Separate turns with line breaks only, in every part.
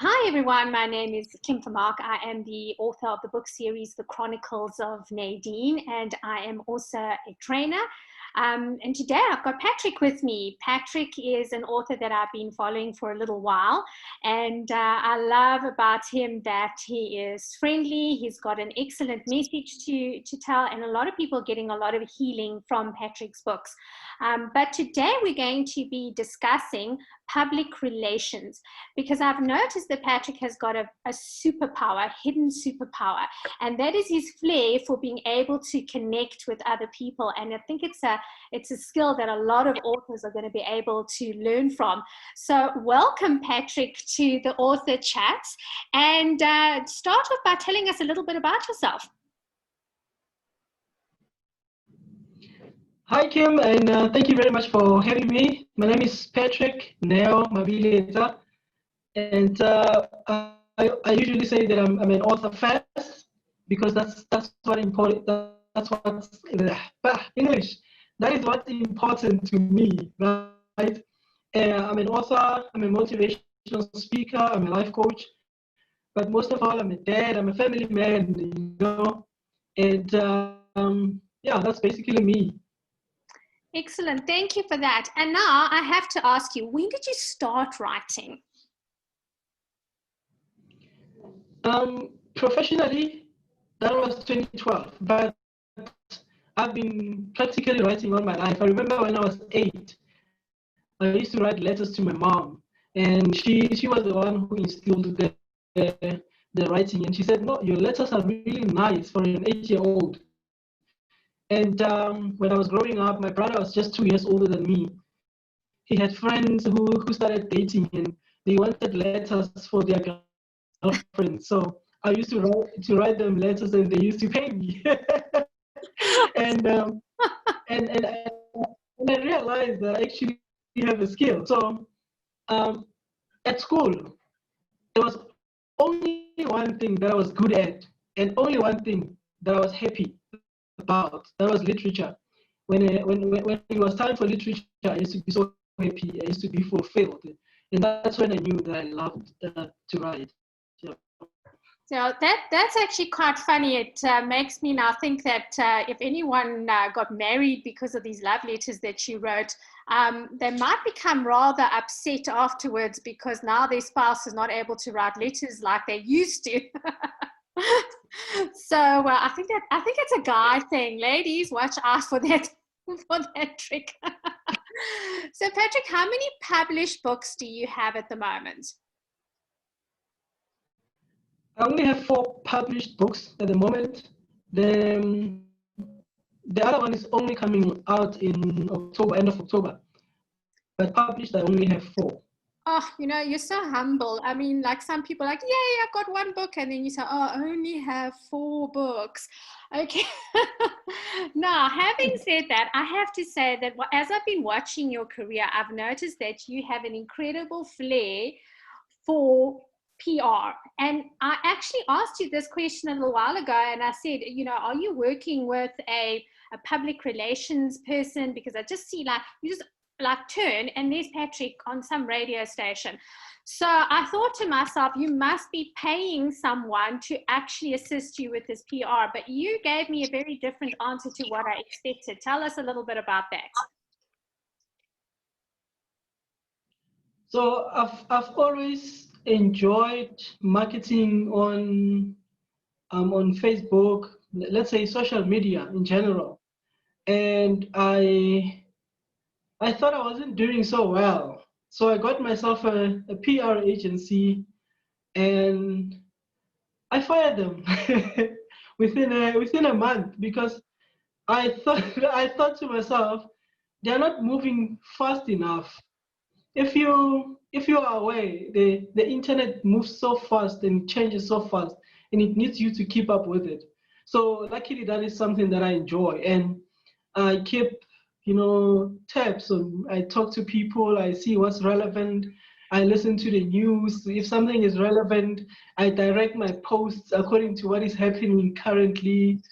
Hi everyone, my name is Kim Vermaak. I am the author of the book series, The Chronicles of Nadine, and I am also a trainer. And today I've got Patrick with me. Patrick is an author that I've been following for a little while, and I love about him that he is friendly. He's got an excellent message to tell, and a lot of people are getting a lot of healing from Patrick's books. But today we're going to be discussing public relations, because I've noticed that Patrick has got a superpower, a hidden superpower, and that is his flair for being able to connect with other people. And I think it's a skill that a lot of authors are going to be able to learn from. So welcome, Patrick, to the Author Chats, and start off by telling us a little bit about yourself.
Hi, Kim, and thank you very much for having me. My name is Patrick Neo Mabiletsa, and I usually say that I'm an author first, because that's what important. That's what's English. That is what's important to me, right? I'm an author. I'm a motivational speaker. I'm a life coach, but most of all, I'm a dad. I'm a family man, and yeah, that's basically me.
Excellent. Thank you for that. And now I have to ask you, when did you start writing?
Professionally, that was 2012, but I've been practically writing all my life. I remember when I was 8, I used to write letters to my mom, and she was the one who instilled the writing, and she said, "No, your letters are really nice for an 8-year-old." And when I was growing up, my brother was just 2 years older than me. He had friends who started dating, and they wanted letters for their girlfriends. So I used to write them letters, and they used to pay me. and, and I realized that I actually have a skill. So at school, there was only one thing that I was good at, and only one thing that I was happy about. That was literature. When it was time for literature, I used to be so happy. I used to be fulfilled, and that's when I knew that I loved to write. Yeah.
So that's actually quite funny. It makes me now think that if anyone got married because of these love letters that you wrote, they might become rather upset afterwards, because now their spouse is not able to write letters like they used to. So I think it's a guy thing. Ladies, watch out for that trick. So Patrick, how many published books do you have at the moment?
I only have 4 published books at the moment. The other one is only coming out in October, end of October. But published, I only have 4.
Oh, you're so humble. I mean, like, some people are like, yay, I've got 1 book. And then you say, oh, I only have 4 books. Okay. Now, having said that, I have to say that as I've been watching your career, I've noticed that you have an incredible flair for PR. And I actually asked you this question a little while ago, and I said, are you working with a public relations person? Because I just see you just turn and there's Patrick on some radio station. So I thought to myself, you must be paying someone to actually assist you with this PR, but you gave me a very different answer to what I expected. Tell us a little bit about that.
So I've always enjoyed marketing on Facebook, let's say social media in general, and I thought I wasn't doing so well, so I got myself a PR agency, and I fired them within a month, because I thought to myself, they're not moving fast enough. If you are aware, the internet moves so fast and changes so fast, and it needs you to keep up with it. So luckily, that is something that I enjoy, and I keep tabs. So I talk to people, I see what's relevant, I listen to the news. If something is relevant, I direct my posts according to what is happening currently.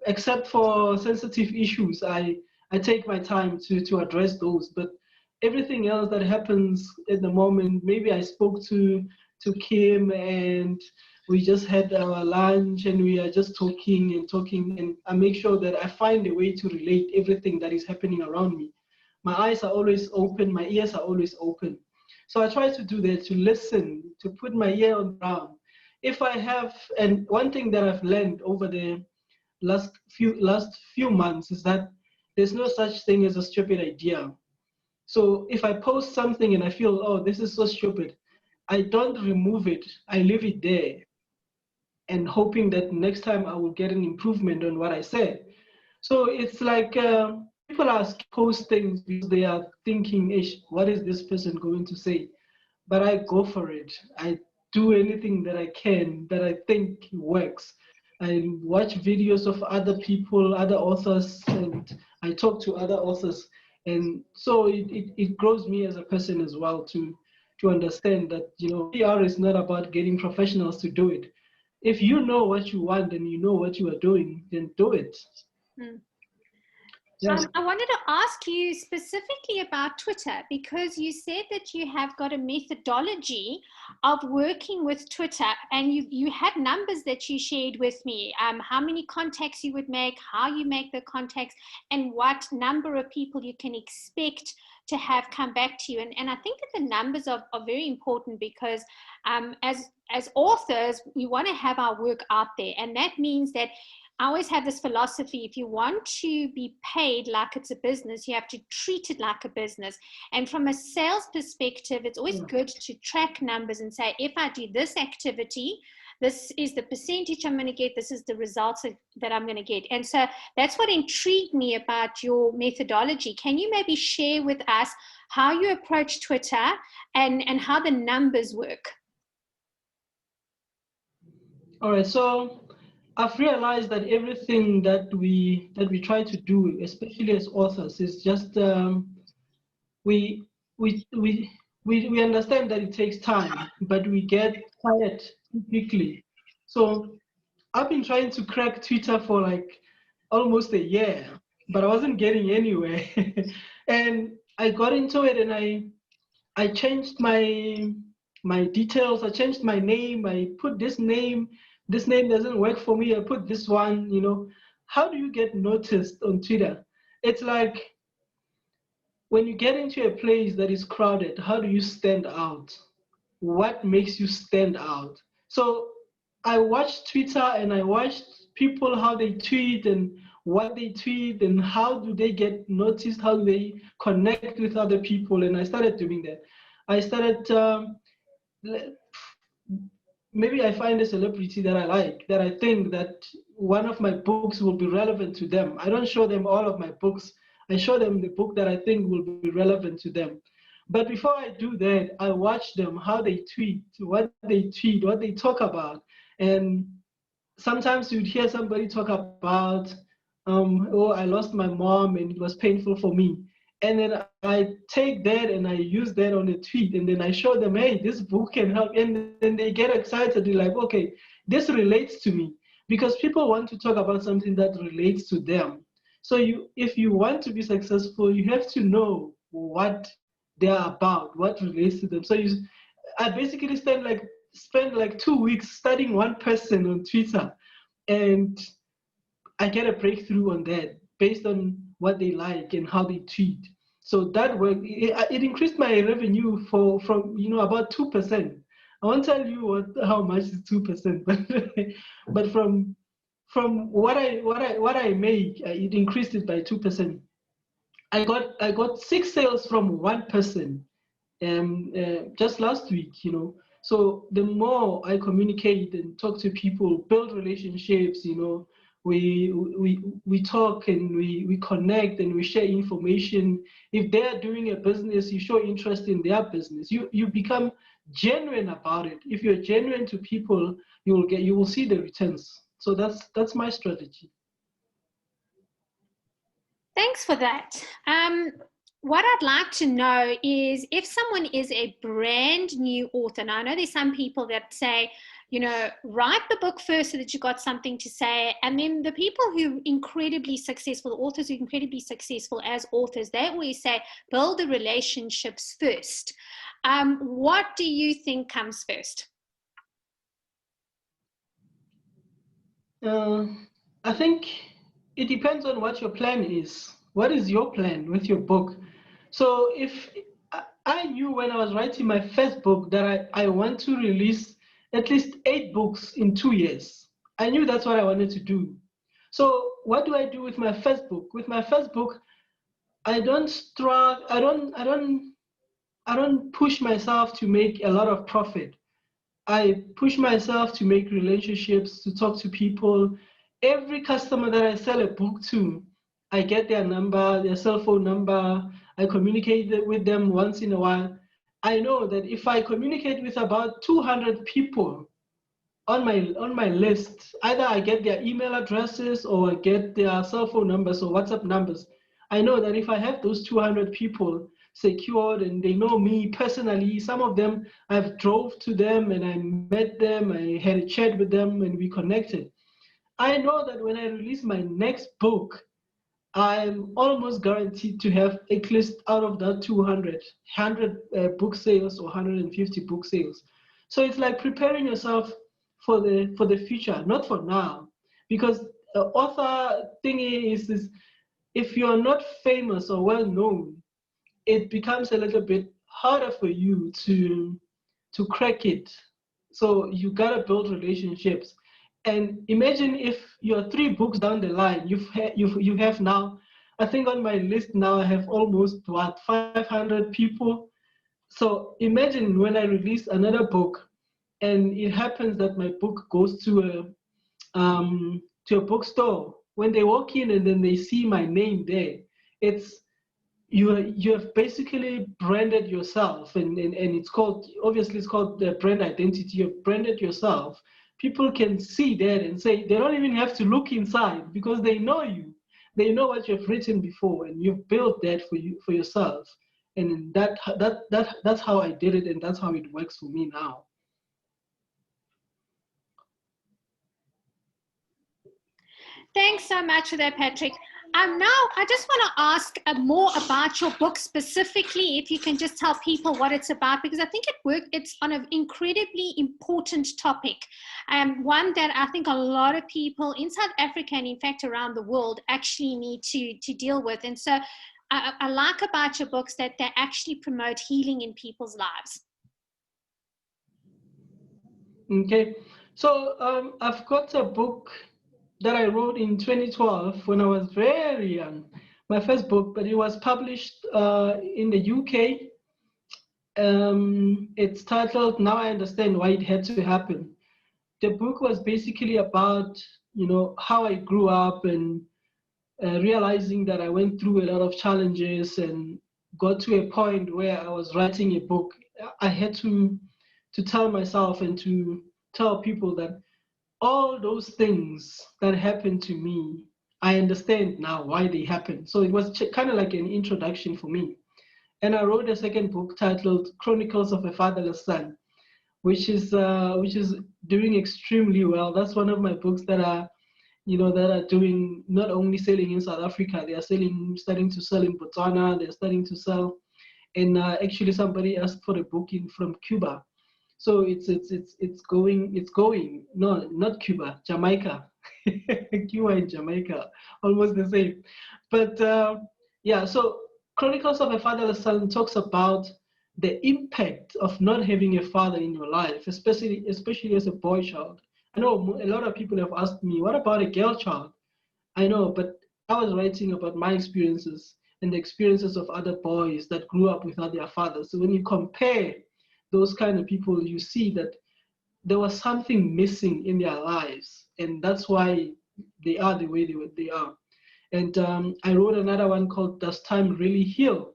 Except for sensitive issues, I take my time to address those. But everything else that happens at the moment, maybe I spoke to Kim, and we just had our lunch and we are just talking and talking, and I make sure that I find a way to relate everything that is happening around me. My eyes are always open, my ears are always open. So I try to do that, to listen, to put my ear on the ground. If I have, and one thing that I've learned over the last few months is that there's no such thing as a stupid idea. So if I post something and I feel, oh, this is so stupid, I don't remove it. I leave it there and hoping that next time I will get an improvement on what I said. So it's like people post things because they are thinking, ish, what is this person going to say? But I go for it. I do anything that I can that I think works. I watch videos of other people, other authors, and I talk to other authors. And so it grows me as a person as well to understand that, PR is not about getting professionals to do it. If you know what you want and you know what you are doing, then do it.
Mm.
Yes.
I wanted to ask you specifically about Twitter, because you said that you have got a methodology of working with Twitter, and you had numbers that you shared with me, how many contacts you would make, how you make the contacts, and what number of people you can expect to have come back to you. And I think that the numbers are very important, because as authors, we want to have our work out there, and that means that I always have this philosophy: if you want to be paid like it's a business, you have to treat it like a business. And from a sales perspective, it's always good to track numbers and say, if I do this activity, this is the percentage I'm going to get, this is the results that I'm going to get. And so that's what intrigued me about your methodology. Can you maybe share with us how you approach Twitter and how the numbers work?
All right, so I've realized that everything that we try to do, especially as authors, is just we understand that it takes time, but we get tired quickly. So I've been trying to crack Twitter for like almost a year, but I wasn't getting anywhere. And I got into it, and I changed my details. I changed my name. I put this name. This name doesn't work for me. I put this one. How do you get noticed on Twitter? It's like when you get into a place that is crowded, how do you stand out? What makes you stand out? So I watched Twitter, and I watched people, how they tweet and what they tweet and how do they get noticed, how do they connect with other people. And I started doing that. I started, maybe I find a celebrity that I like, that I think that one of my books will be relevant to them. I don't show them all of my books. I show them the book that I think will be relevant to them. But before I do that, I watch them, how they tweet, what they talk about. And sometimes you'd hear somebody talk about, oh, I lost my mom and it was painful for me. And then I take that and I use that on a tweet, and then I show them, hey, this book can help. And then they get excited. They're like, okay, this relates to me, because people want to talk about something that relates to them. So if you want to be successful, you have to know what they're about, what relates to them. So I basically spend like 2 weeks studying one person on Twitter, and I get a breakthrough on that based on what they like and how they tweet. So that worked. It increased my revenue from about 2%. I won't tell you how much is 2%, but from what I make, it increased it by 2%. I got 6 sales from one person, just last week. So the more I communicate and talk to people, build relationships, we talk and we connect and we share information. If they're doing a business, you show interest in their business. You become genuine about it. If you're genuine to people, you will see the returns. So that's my strategy.
Thanks for that. What I'd like to know is, if someone is a brand new author, now I know there's some people that say, write the book first so that you got something to say. And then the people who incredibly successful, the authors who are incredibly successful as authors, they always say, build the relationships first. What do you think comes first?
I think it depends on what your plan is. What is your plan with your book? So if I knew when I was writing my first book that I want to release at least 8 books in 2 years. I knew that's what I wanted to do. So what do I do with my first book? With my first book, I don't struggle. I don't push myself to make a lot of profit. I push myself to make relationships, to talk to people. Every customer that I sell a book to, I get their number, their cell phone number. I communicate with them once in a while. I know that if I communicate with about 200 people on my list, either I get their email addresses or I get their cell phone numbers or WhatsApp numbers. I know that if I have those 200 people secured and they know me personally, some of them I've drove to them and I met them, I had a chat with them and we connected. I know that when I release my next book, I'm almost guaranteed to have at least out of that 200, 100 book sales or 150 book sales. So it's like preparing yourself for the future, not for now. Because the author thing is if you're not famous or well known, it becomes a little bit harder for you to crack it. So you gotta build relationships. And imagine if you're 3 books down the line, you have now, I think on my list now I have almost 500 people. So imagine when I release another book, and it happens that my book goes to a bookstore. When they walk in and then they see my name there, it's you have basically branded yourself, and it's called, obviously it's called the brand identity. You've branded yourself. People can see that and say they don't even have to look inside because they know you. They know what you've written before, and you've built that for yourself. And that's how I did it, and that's how it works for me now.
Thanks so much for that, Patrick. Now, I just want to ask more about your book specifically, if you can just tell people what it's about, because I think it's on an incredibly important topic, one that I think a lot of people in South Africa and in fact around the world actually need to deal with. And so I like about your books that they actually promote healing in people's lives.
Okay, so I've got a book that I wrote in 2012 when I was very young, my first book, but it was published in the UK. It's titled Now I Understand Why It Had to Happen. The book was basically about, how I grew up and realizing that I went through a lot of challenges and got to a point where I was writing a book. I had to tell myself and to tell people that all those things that happened to me, I understand now why they happened. So it was kind of like an introduction for me. And I wrote a second book titled Chronicles of a Fatherless Son, which is doing extremely well. That's one of my books that are doing, not only selling in South Africa, they are starting to sell in Botswana, they're starting to sell. And actually somebody asked for a book from Cuba. So it's going. No, not Cuba, Jamaica. Cuba and Jamaica, almost the same. But yeah, so Chronicles of a Fatherless Son talks about the impact of not having a father in your life, especially as a boy child. I know a lot of people have asked me, what about a girl child? I know, but I was writing about my experiences and the experiences of other boys that grew up without their fathers. So when you compare those kind of people, you see that there was something missing in their lives, and that's why they are the way they are. And I wrote another one called Does Time Really Heal?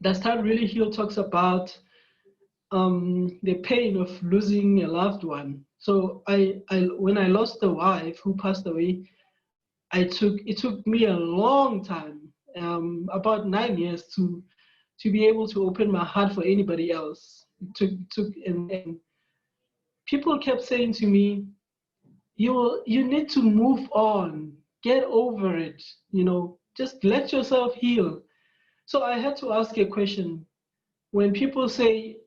Does Time Really Heal talks about the pain of losing a loved one. So when I lost a wife who passed away, it took me a long time, about 9 years to be able to open my heart for anybody else. It took and people kept saying to me, you need to move on, get over it, just let yourself heal. So I had to ask a question. When people say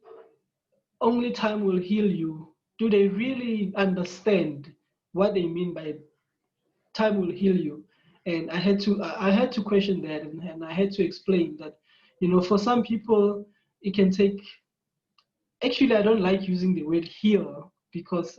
only time will heal you, do they really understand what they mean by time will heal you? And I had to question that, and I had to explain that, for some people it can take. Actually, I don't like using the word heal because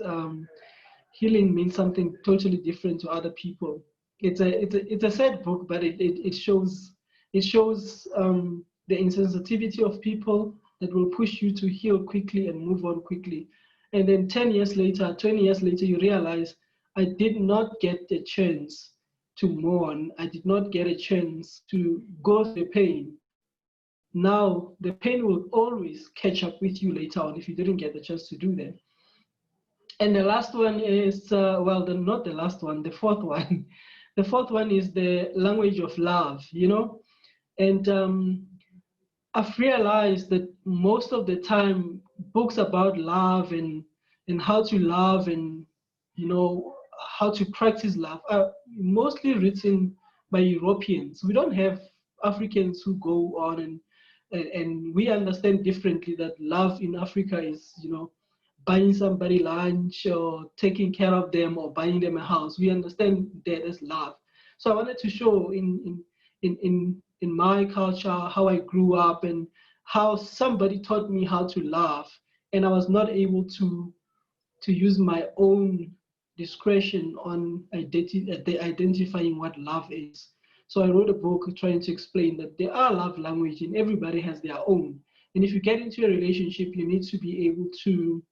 healing means something totally different to other people. It's a sad book, but it shows the insensitivity of people that will push you to heal quickly and move on quickly. And then 10 years later, 20 years later, you realize I did not get the chance to mourn. I did not get a chance to go through the pain. Now, the pain will always catch up with you later on if you didn't get the chance to do that. And the last one is, not the last one, the fourth one. The fourth one is the language of love, And I've realized that most of the time, books about love and how to love and, how to practice love are mostly written by Europeans. We don't have Africans who go on and we understand differently that love in Africa is, buying somebody lunch or taking care of them or buying them a house. We understand that as love. So I wanted to show in my culture how I grew up and how somebody taught me how to love, and I was not able to use my own discretion on identifying what love is. So I wrote a book trying to explain that there are love language and everybody has their own. And if you get into a relationship, you need to be able to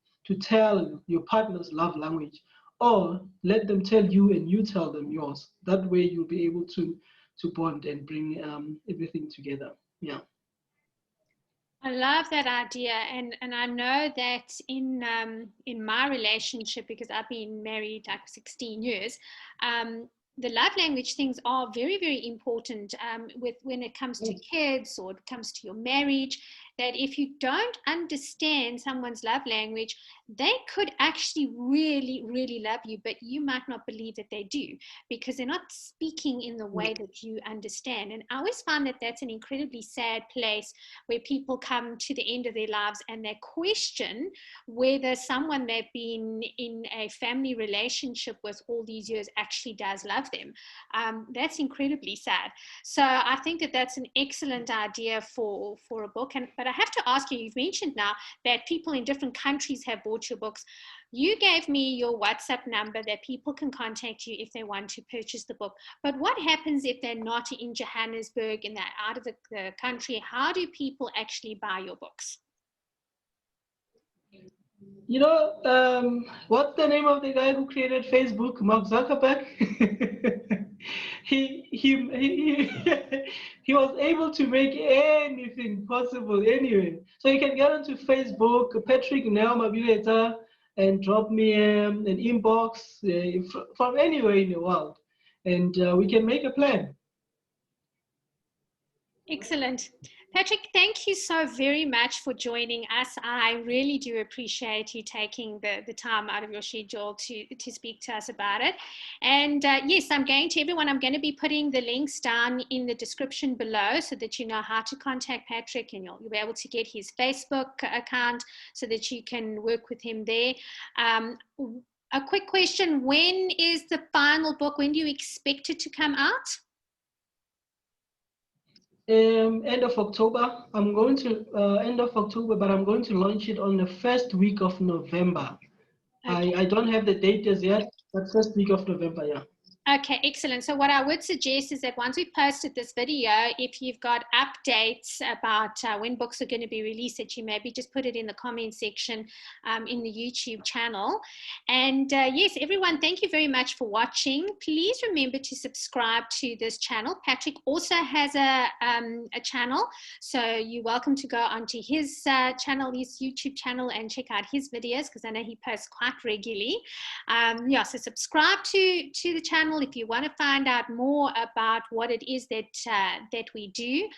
tell your partner's love language, or let them tell you and you tell them yours. That way you'll be able to bond and bring everything together. Yeah.
I love that idea, and I know that in my relationship, because I've been married like 16 years, the love language things are very, very important with when it comes to kids or it comes to your marriage. That if you don't understand someone's love language, they could actually really, really love you, but you might not believe that they do because they're not speaking in the way that you understand. And I always find that that's an incredibly sad place where people come to the end of their lives and they question whether someone they've been in a family relationship with all these years actually does love them. That's incredibly sad. So I think that that's an excellent idea for a book. But I have to ask you, you've mentioned now that people in different countries have bought your books. You gave me your WhatsApp number that people can contact you if they want to purchase the book. But what happens if they're not in Johannesburg and they're out of the country? How do people actually buy your books?
What's the name of the guy who created Facebook? Mark Zuckerberg. he he was able to make anything possible anyway. So you can get onto Facebook, Patrick Neo Mabiletsa, and drop me an inbox from anywhere in the world, and we can make a plan.
Excellent. Patrick, thank you so very much for joining us. I really do appreciate you taking the time out of your schedule to speak to us about it. And yes, I'm going to be putting the links down in the description below so that you know how to contact Patrick, and you'll be able to get his Facebook account so that you can work with him there. A quick question, when is the final book? When do you expect it to come out?
End of October. I'm going to end of October, but I'm going to launch it on the first week of November. Okay. I don't have the date as yet, but first week of November, yeah.
Okay, excellent. So what I would suggest is that once we've posted this video, if you've got updates about when books are going to be released, that you maybe just put it in the comment section in the YouTube channel. And yes, everyone, thank you very much for watching. Please remember to subscribe to this channel. Patrick also has a channel, so you're welcome to go onto his channel, his YouTube channel, and check out his videos because I know he posts quite regularly. Yeah, so subscribe to the channel. channel if you want to find out more about what it is that we do.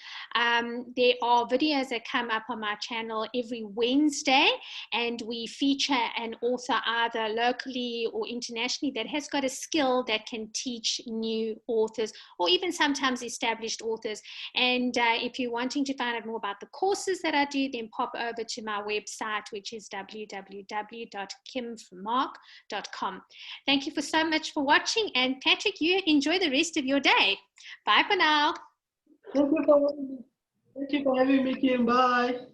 There are videos that come up on my channel every Wednesday, and we feature an author either locally or internationally that has got a skill that can teach new authors or even sometimes established authors. And if you're wanting to find out more about the courses that I do, then pop over to my website, which is www.kimmark.com. Thank you so much for watching, and Patrick, you enjoy the rest of your day. Bye for now.
Thank you for having me, Kim. Bye.